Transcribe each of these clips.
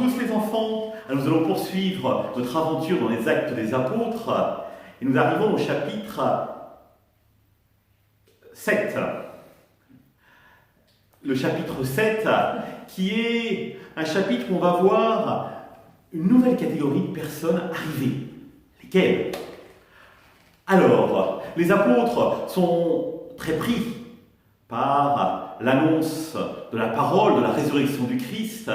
tous les enfants. Nous allons poursuivre notre aventure dans les Actes des Apôtres et nous arrivons au chapitre 7. Le chapitre 7 qui est un chapitre où on va voir une nouvelle catégorie de personnes arriver. Lesquelles? Alors, les apôtres sont très pris par l'annonce de la parole, de la résurrection du Christ,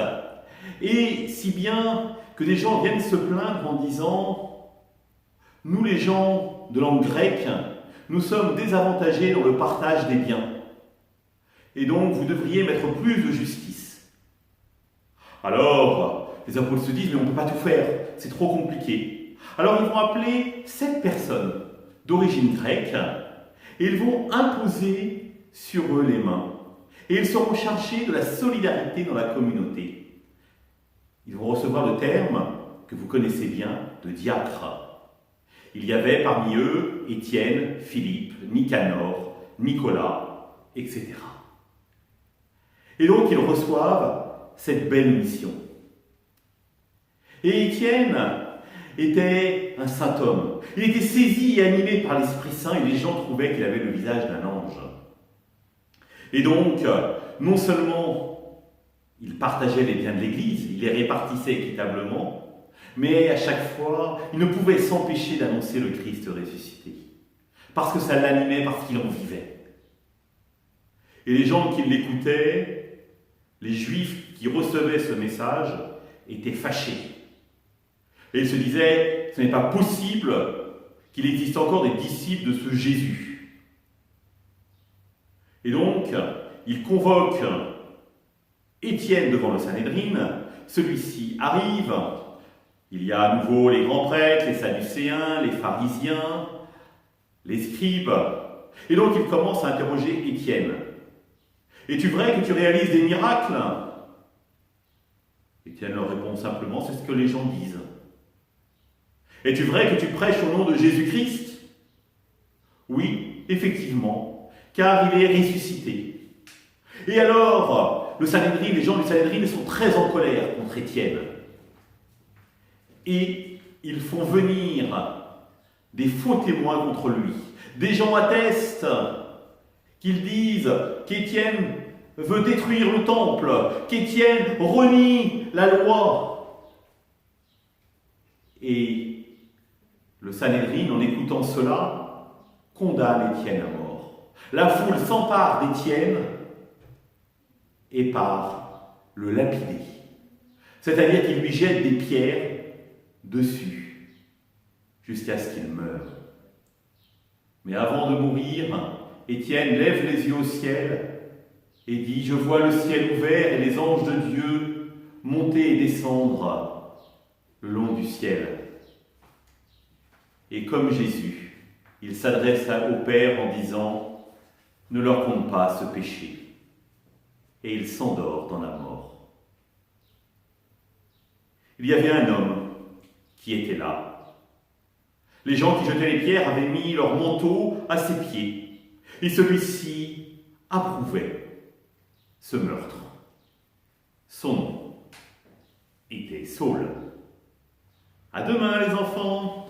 et si bien que des gens viennent se plaindre en disant « Nous les gens de langue grecque, nous sommes désavantagés dans le partage des biens, et donc vous devriez mettre plus de justice. » Alors, les apôtres se disent « Mais on ne peut pas tout faire, c'est trop compliqué. » Alors ils vont appeler 7 personnes d'origine grecque, et ils vont imposer sur eux les mains. Et ils seront chargés de la solidarité dans la communauté. Ils vont recevoir le terme que vous connaissez bien de diacre. Il y avait parmi eux Étienne, Philippe, Nicanor, Nicolas, etc. Et donc ils reçoivent cette belle mission. Et Étienne était un saint homme. Il était saisi et animé par l'Esprit Saint et les gens trouvaient qu'il avait le visage d'un ange. Et donc, non seulement il partageait les biens de l'Église, il les répartissait équitablement, mais à chaque fois, il ne pouvait s'empêcher d'annoncer le Christ ressuscité. Parce que ça l'animait, parce qu'il en vivait. Et les gens qui l'écoutaient, les Juifs qui recevaient ce message, étaient fâchés. Et ils se disaient, ce n'est pas possible qu'il existe encore des disciples de ce Jésus. Et donc, il convoque Étienne devant le Sanhédrin, celui-ci arrive, il y a à nouveau les grands prêtres, les sadducéens, les pharisiens, les scribes, et donc il commence à interroger Étienne. « Es-tu vrai que tu réalises des miracles ?» Étienne leur répond simplement, c'est ce que les gens disent. « Es-tu vrai que tu prêches au nom de Jésus-Christ ?» Oui, effectivement, car il est ressuscité. Et alors, les gens du Sanhédrin sont très en colère contre Étienne. Et ils font venir des faux témoins contre lui. Des gens attestent qu'ils disent qu'Étienne veut détruire le temple, qu'Étienne renie la loi. Et le Sanhédrin, en écoutant cela, condamne Étienne à mort. La foule s'empare d'Étienne et part le lapider. C'est-à-dire qu'il lui jette des pierres dessus, jusqu'à ce qu'il meure. Mais avant de mourir, Étienne lève les yeux au ciel et dit « Je vois le ciel ouvert et les anges de Dieu monter et descendre le long du ciel. » Et comme Jésus, il s'adresse au Père en disant « Ne leur compte pas ce péché. » Et il s'endort dans la mort. Il y avait un homme qui était là. Les gens qui jetaient les pierres avaient mis leur manteau à ses pieds. Et celui-ci approuvait ce meurtre. Son nom était Saul. À demain les enfants!